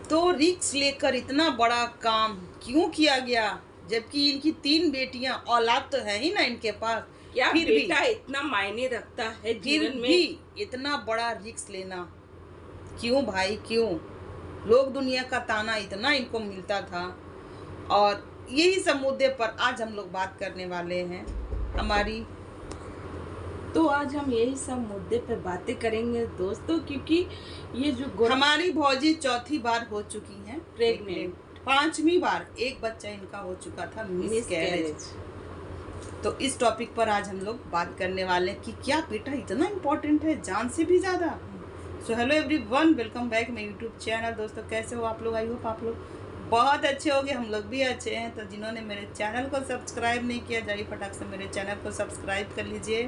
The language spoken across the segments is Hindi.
तो रिस्क लेकर इतना बड़ा काम क्यों किया गया, जबकि इनकी 3 बेटियां, औलाद तो है ही ना इनके पास। क्या फिर बेटा इतना मायने रखता है जीवन में? इतना बड़ा रिस्क लेना क्यों भाई, क्यों? लोग दुनिया का ताना इतना इनको मिलता था। और यही सब मुद्दे पर आज हम लोग बात करने वाले हैं। आज हम यही सब मुद्दे पे बातें करेंगे दोस्तों, क्योंकि ये जो हमारी भौजी चौथी बार हो चुकी हैं प्रेग्नेंट, 5वीं बार एक बच्चा इनका हो चुका था मिसकैरेज। तो इस टॉपिक पर आज हम लोग बात करने वाले हैं कि क्या बेटा इतना इम्पोर्टेंट है, जान से भी ज़्यादा। So hello everyone, welcome back my YouTube channel. दोस्तों कैसे हो आप लोग? आई होप आप लोग बहुत अच्छे होंगे, हम लोग भी अच्छे हैं। तो जिन्होंने मेरे चैनल को सब्सक्राइब नहीं किया, जाइए फटाक से मेरे चैनल को सब्सक्राइब कर लीजिए,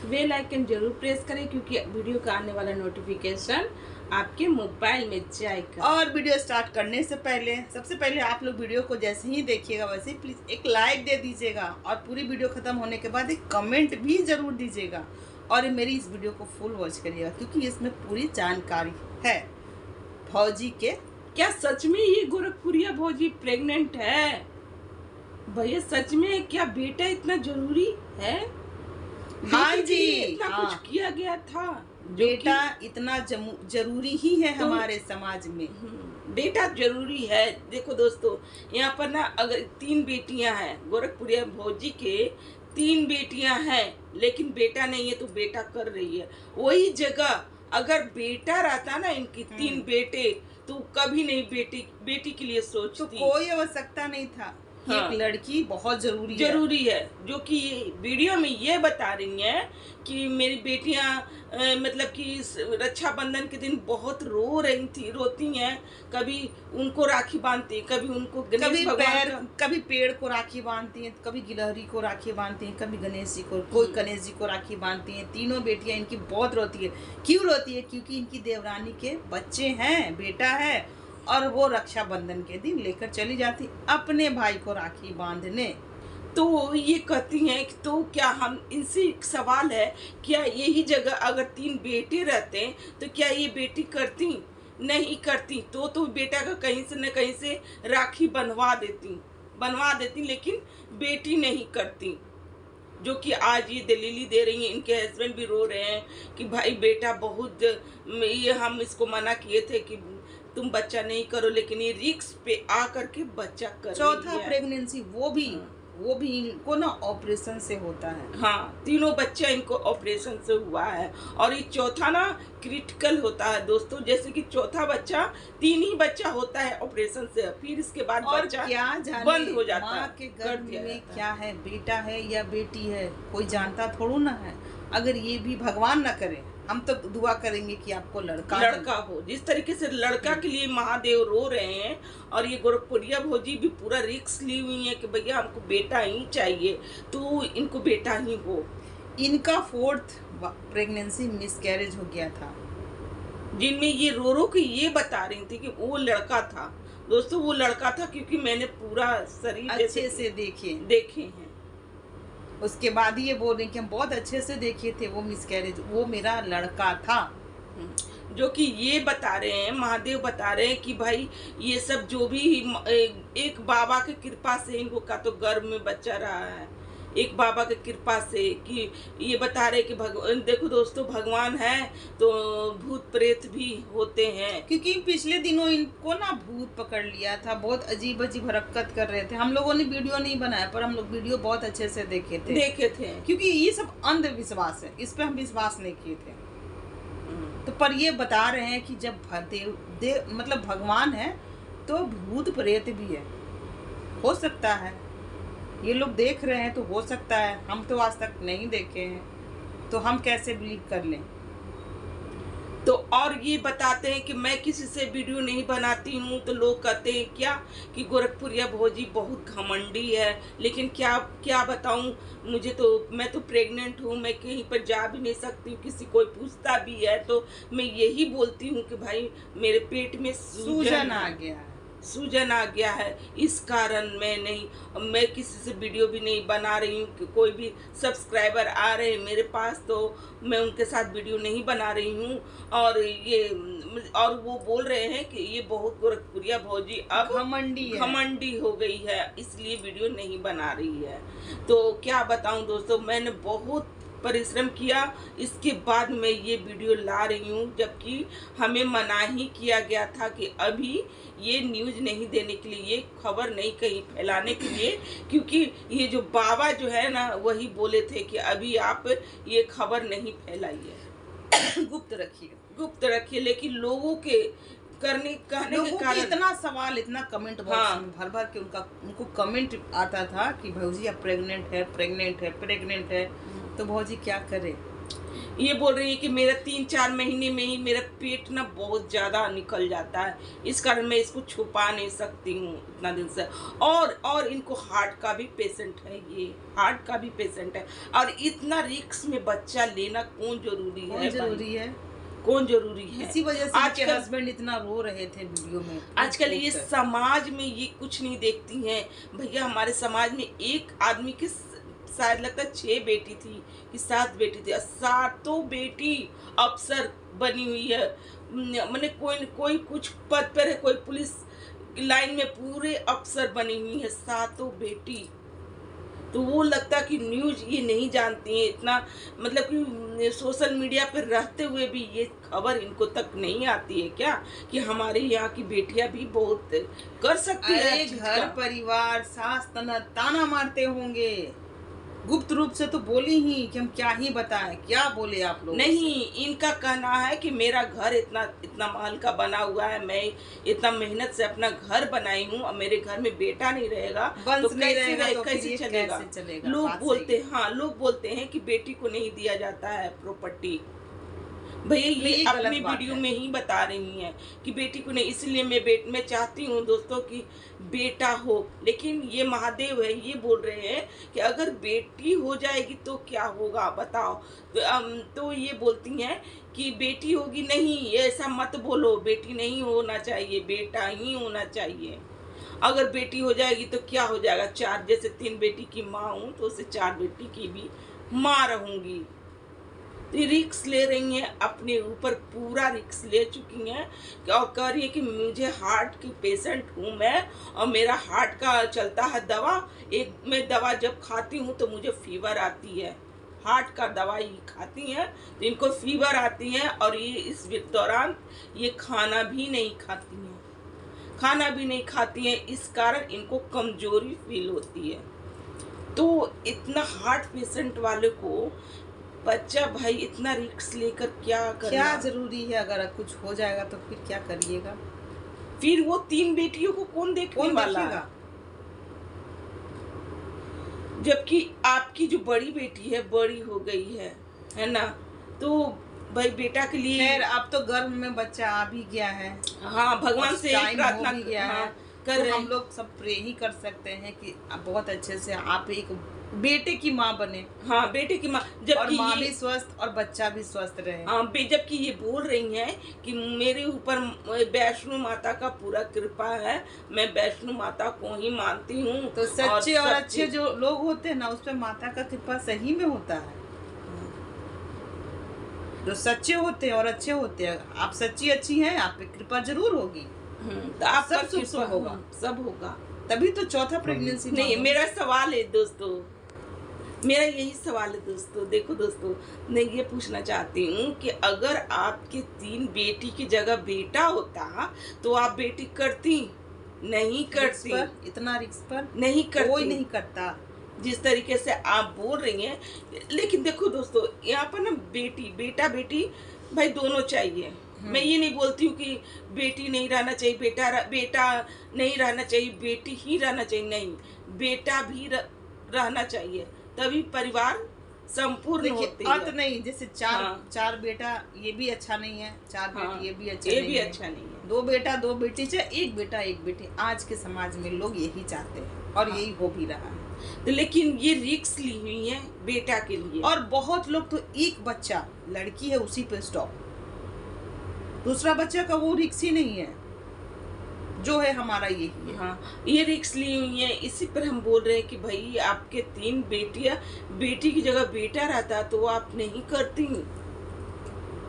बेल आइकन जरूर प्रेस करें, क्योंकि वीडियो का आने वाला नोटिफिकेशन आपके मोबाइल में जाएगा। और वीडियो स्टार्ट करने से पहले सबसे पहले आप लोग वीडियो को जैसे ही देखिएगा वैसे ही प्लीज़ एक लाइक दे दीजिएगा, और पूरी वीडियो ख़त्म होने के बाद एक कमेंट भी ज़रूर दीजिएगा, और मेरी इस वीडियो को फुल वॉच करिएगा, क्योंकि इसमें पूरी जानकारी है भौजी के। क्या सच में ये गोरखपुरिया भौजी प्रेग्नेंट है? भैया सच में क्या बेटा इतना जरूरी है? हाँ जी, इतना कुछ किया गया था। बेटा इतना जरूरी ही है हमारे समाज में। बेटा जरूरी है। देखो दोस्तों, यहाँ पर ना अगर 3 बेटियां हैं, गोरखपुरिया भौजी के 3 बेटियां हैं, लेकिन बेटा नहीं है तो बेटा कर रही है। वही जगह अगर बेटा रहता ना, इनकी 3 बेटे, तो कभी नहीं बेटी के लिए सोचती। तो कोई आवश्यकता नहीं था। हाँ। एक लड़की बहुत जरूरी है, जो कि वीडियो में ये बता रही हैं कि मेरी बेटियां मतलब कि रक्षाबंधन के दिन बहुत रोती हैं। कभी उनको राखी बांधती, कभी उनको कभी पेड़ को राखी बांधती हैं, कभी गिलहरी को राखी बांधती हैं, कभी गणेश जी को, कोई गणेश जी को राखी बांधती हैं। तीनों बेटियां इनकी बहुत रोती है। क्यों रोती है? क्योंकि इनकी देवरानी के बच्चे हैं, बेटा है, और वो रक्षाबंधन के दिन लेकर चली जाती अपने भाई को राखी बांधने। तो ये कहती हैं कि तो क्या हम इनसे एक सवाल है, क्या यही जगह अगर 3 बेटे रहते तो क्या ये बेटी करती? नहीं करती। तो बेटा का कहीं से न कहीं से राखी बनवा देती, लेकिन बेटी नहीं करती। जो कि आज ये दलीली दे रही हैं, इनके हस्बैंड भी रो रहे हैं कि भाई बेटा बहुत, ये हम इसको मना किए थे कि तुम बच्चा नहीं करो, लेकिन ये रिस्क पे आ करके बच्चा कर। चौथा प्रेगनेंसी, वो भी इनको ना ऑपरेशन से होता है। हाँ, 3 बच्चा इनको ऑपरेशन से हुआ है, और ये चौथा ना क्रिटिकल होता है दोस्तों। जैसे कि चौथा बच्चा, 3 ही बच्चा होता है ऑपरेशन से, फिर इसके बाद बच्चा क्या जाने बंद हो जाता है। माँ के गर्भ में क्या है, बेटा है या बेटी है, कोई जानता थोड़ू ना है। अगर ये भी भगवान ना करे, हम तो दुआ करेंगे कि आपको लड़का हो। जिस तरीके से लड़का के लिए महादेव रो रहे हैं, और ये गोरखपुरिया भौजी भी पूरा रिस्क ली हुई है कि भैया हमको बेटा ही चाहिए, तो इनको बेटा ही हो। इनका 4th प्रेगनेंसी मिसकैरेज हो गया था, जिनमें ये रो के ये बता रही थी कि वो लड़का था। दोस्तों वो लड़का था, क्योंकि मैंने पूरा शरीर अच्छे से देखे हैं। उसके बाद ही ये बोल रहे कि हम बहुत अच्छे से देखे थे वो मिसकैरेज, वो मेरा लड़का था। जो कि ये बता रहे हैं, महादेव बता रहे हैं कि भाई ये सब जो भी एक बाबा की कृपा से इनको का तो गर्भ में बच्चा रहा है, एक बाबा की कृपा से। कि ये बता रहे कि भगवान, देखो दोस्तों, भगवान है तो भूत प्रेत भी होते हैं। क्योंकि पिछले दिनों इनको ना भूत पकड़ लिया था, बहुत अजीब हरकत कर रहे थे। हम लोगों ने वीडियो नहीं बनाया, पर हम लोग वीडियो बहुत अच्छे से देखे थे, क्योंकि ये सब अंधविश्वास है, इस पे हम विश्वास नहीं किए थे। तो पर ये बता रहे हैं कि जब देव मतलब भगवान है तो भूत प्रेत भी है, हो सकता है। ये लोग देख रहे हैं तो हो सकता है, हम तो आज तक नहीं देखे हैं, तो हम कैसे बिलीव कर लें? तो और ये बताते हैं कि मैं किसी से वीडियो नहीं बनाती हूँ, तो लोग कहते हैं क्या कि गोरखपुरिया भौजी बहुत घमंडी है। लेकिन क्या बताऊँ, मैं तो प्रेग्नेंट हूँ, मैं कहीं पर जा भी नहीं सकती हूँ, किसी कोई पूछता भी है तो मैं यही बोलती हूँ कि भाई मेरे पेट में सूजन आ गया। सूजन आ गया है, इस कारण मैं किसी से वीडियो भी नहीं बना रही हूँ। कि कोई भी सब्सक्राइबर आ रहे हैं मेरे पास तो मैं उनके साथ वीडियो नहीं बना रही हूँ। और वो बोल रहे हैं कि ये बहुत गोरखपुरिया भौजी अब घमंडी हो गई है, इसलिए वीडियो नहीं बना रही है। तो क्या बताऊं दोस्तों, मैंने बहुत परिश्रम किया, इसके बाद मैं ये वीडियो ला रही हूँ, जबकि हमें मना ही किया गया था कि अभी ये न्यूज़ नहीं देने के लिए, ये खबर नहीं कहीं फैलाने के लिए, क्योंकि ये जो बाबा जो है ना वही बोले थे कि अभी आप ये खबर नहीं फैलाइए, गुप्त रखिए। लेकिन लोगों के कहने के कारण इतना सवाल, इतना कमेंट बॉक्स में भर भर के उनको कमेंट आता था कि भौजी अब प्रेग्नेंट है। तो भौजी क्या करे? ये बोल रही है कि मेरा 3-4 महीने में ही मेरा पेट ना बहुत ज़्यादा निकल जाता है, इस कारण मैं इसको छुपा नहीं सकती हूँ इतना दिन से। और इनको हार्ट का भी पेशेंट है, ये हार्ट का भी पेशेंट है। और इतना रिस्क में बच्चा लेना कौन जरूरी है? इसी वजह से आजकल हस्बैंड इतना रो रहे थे वीडियो में। आजकल ये समाज में ये कुछ नहीं देखती हैं भैया। हमारे समाज में एक आदमी के शायद लगता है 6 बेटी थी कि 7 बेटी थी, 7 बेटी अफसर बनी हुई है। मैंने कोई कुछ पद पर है, कोई पुलिस लाइन में पूरे अफसर बनी हुई है, 7 बेटी। तो वो लगता कि न्यूज़ ये नहीं जानती है इतना, मतलब कि सोशल मीडिया पर रहते हुए भी ये खबर इनको तक नहीं आती है क्या कि हमारे यहाँ की बेटियां भी बहुत कर सकती है। घर परिवार सास ताना मारते होंगे, गुप्त रूप से तो बोली ही कि हम क्या ही बताएं, क्या बोले आप लोग? नहीं, इनका कहना है कि मेरा घर इतना महल का बना हुआ है, मैं इतना मेहनत से अपना घर बनाई हूँ, और मेरे घर में बेटा नहीं रहेगा तो कैसे चलेगा? लोग बोलते हैं कि बेटी को नहीं दिया जाता है प्रॉपर्टी। भैया ये अपनी वीडियो में ही बता रही हैं कि बेटी को नहीं, इसलिए मैं चाहती हूँ दोस्तों कि बेटा हो। लेकिन ये महादेव है, ये बोल रहे हैं कि अगर बेटी हो जाएगी तो क्या होगा बताओ। तो ये बोलती हैं कि बेटी होगी, नहीं ऐसा मत बोलो, बेटी नहीं होना चाहिए, बेटा ही होना चाहिए। अगर बेटी हो जाएगी तो क्या हो जाएगा? 4 जैसे 3 बेटी की माँ हूँ तो उसे 4 बेटी की भी माँ रहूंगी। रिक्स ले रही हैं, अपने ऊपर पूरा रिक्स ले चुकी हैं और कह रही है कि मुझे हार्ट की पेशेंट हूँ मैं, और मेरा हार्ट का चलता है दवा। मैं दवा जब खाती हूँ तो मुझे फीवर आती है, हार्ट का दवाई खाती हैं तो इनको फीवर आती है, और ये इस दौरान ये खाना भी नहीं खाती हैं, इस कारण इनको कमजोरी फील होती है। तो इतना हार्ट पेशेंट वाले को बच्चा भाई इतना रिस्क लेकर क्या करना? क्या जरूरी है? अगर कुछ हो जाएगा तो फिर क्या करिएगा? फिर वो 3 बेटियों को कौन देखने वाला है? जबकि आपकी जो बड़ी बेटी है बड़ी हो गई है ना, तो भाई बेटा के लिए खैर अब तो गर्भ में बच्चा आ भी गया है। हाँ, भगवान से प्रार्थना किया है, कर रहे। हम लोग सब प्रे ही कर सकते हैं कि बहुत अच्छे से आप एक बेटे की माँ बने। हाँ, बेटे की माँ, जबकि माँ भी स्वस्थ और बच्चा भी स्वस्थ रहे। हाँ, जबकि ये बोल रही हैं कि मेरे ऊपर वैष्णो माता का पूरा कृपा है, मैं वैष्णो माता को ही मानती हूँ। तो सच्चे और अच्छे जो लोग होते हैं ना, उस पर माता का कृपा सही में होता है। जो सच्चे होते हैं और अच्छे होते हैं, आप सच्ची अच्छी हैं, आप पे कृपा जरूर होगी, तो आप सब होगा, सब होगा। तभी तो चौथा प्रेगनेंसी नहीं। मेरा सवाल है दोस्तों, मेरा यही सवाल है दोस्तों। देखो दोस्तों, मैं ये पूछना चाहती हूँ कि अगर आपके 3 बेटी की जगह बेटा होता तो आप बेटी करती? नहीं करती। इतना रिस्क पर नहीं करती, कोई नहीं करता जिस तरीके से आप बोल रही हैं। लेकिन देखो दोस्तों, यहाँ पर ना बेटा बेटी भाई दोनों चाहिए। मैं ये नहीं बोलती हूँ कि बेटी नहीं रहना चाहिए, बेटा नहीं रहना चाहिए, बेटी ही रहना चाहिए, नहीं, बेटा भी रहना चाहिए, तभी परिवार संपूर्ण होते हैं। अर्थ नहीं, जैसे 4 बेटा ये भी अच्छा नहीं है, 4 बेटी ये भी अच्छा नहीं है। 2 बेटा 2 बेटी, चाहे 1 बेटा 1 बेटी, आज के समाज में लोग यही चाहते हैं और यही हो भी रहा है। तो लेकिन ये रिस्क ली हुई है बेटा के लिए, और बहुत लोग तो एक बच्चा लड़की है उसी पे स्टॉप, दूसरा बच्चा का वो रिस्क ही नहीं है। जो है हमारा यही है। हाँ, ये रिक्स ली हुई है। इसी पर हम बोल रहे हैं कि भाई आपके 3 बेटियां, बेटी की जगह बेटा रहता तो आप नहीं करती,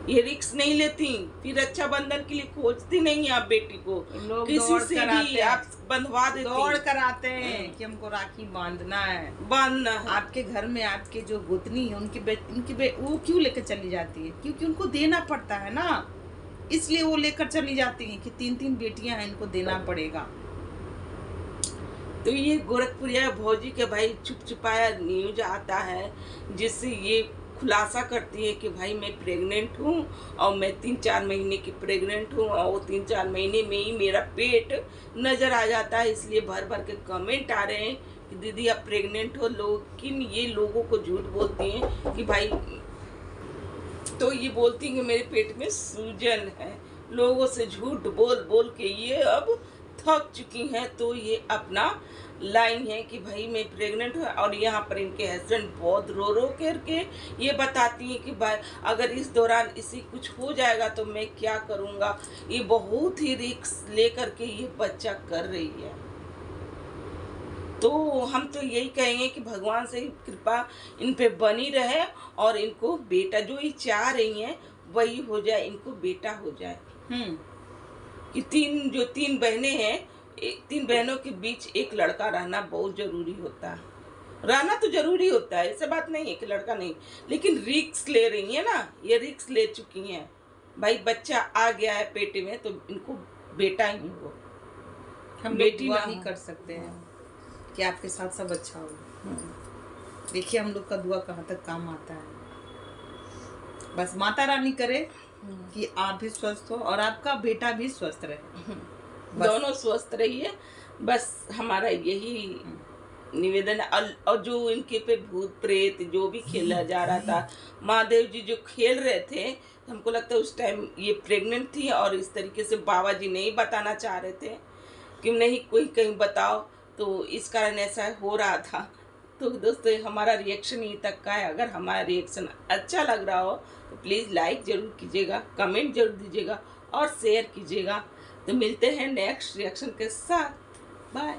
ये रिक्स नहीं लेती, फिर रक्षाबंधन के लिए खोजती नहीं आप बेटी को, लोग किसी से भी आप बंधवा देती, दौड़ कर आते हैं कि हमको राखी बांधना है। आपके घर में आपके जो गोतनी है उनकी वो क्यों लेकर चली जाती है? क्योंकि उनको देना पड़ता है ना, इसलिए वो लेकर चली जाती हैं कि 3 बेटियां हैं, इनको देना पड़ेगा। तो ये गोरखपुरिया भौजी के भाई छुप छुपाया न्यूज आता है, जिससे ये खुलासा करती है कि भाई मैं प्रेग्नेंट हूँ और मैं 3-4 महीने की प्रेग्नेंट हूँ और वो 3-4 महीने में ही मेरा पेट नज़र आ जाता है। इसलिए भर भर के कमेंट आ रहे हैं कि दीदी आप प्रेग्नेंट हो। लेकिन ये लोगों को झूठ बोलती हैं कि भाई, तो ये बोलती हैं कि मेरे पेट में सूजन है। लोगों से झूठ बोल बोल के ये अब थक चुकी हैं। तो ये अपना लाइन है कि भाई मैं प्रेग्नेंट हूँ, और यहाँ पर इनके हस्बैंड बहुत रो रो करके ये बताती हैं कि भाई अगर इस दौरान इसी कुछ हो जाएगा तो मैं क्या करूँगा। ये बहुत ही रिस्क लेकर के ये बच्चा कर रही है। तो हम तो यही कहेंगे कि भगवान से कृपा इन पे बनी रहे और इनको बेटा जो ये चाह रही हैं वही हो जाए, इनको बेटा हो जाए। कि 3 बहनें हैं, 3 बहनों के बीच एक लड़का रहना बहुत जरूरी होता है। रहना तो जरूरी होता है, ऐसा बात नहीं है कि लड़का नहीं, लेकिन रिस्क ले रही है ना, ये रिस्क ले चुकी हैं। भाई बच्चा आ गया है पेट में तो इनको बेटा ही हो, हम बेटी नहीं कर सकते हैं कि आपके साथ सब अच्छा हो। देखिए हम लोग का दुआ कहाँ तक काम आता है। बस माता रानी करे कि आप भी स्वस्थ हो और आपका बेटा भी स्वस्थ रहे, दोनों स्वस्थ रहिए। बस हमारा यही निवेदन है। और जो इनके पे भूत प्रेत जो भी खेला जा रहा था, महादेव जी जो खेल रहे थे, हमको लगता है उस टाइम ये प्रेग्नेंट थी और इस तरीके से बाबा जी नहीं बताना चाह रहे थे कि नहीं कोई कहीं बताओ, तो इस कारण ऐसा हो रहा था। तो दोस्तों हमारा रिएक्शन यहीं तक का है। अगर हमारा रिएक्शन अच्छा लग रहा हो तो प्लीज़ लाइक ज़रूर कीजिएगा, कमेंट जरूर दीजिएगा और शेयर कीजिएगा। तो मिलते हैं नेक्स्ट रिएक्शन के साथ। बाय।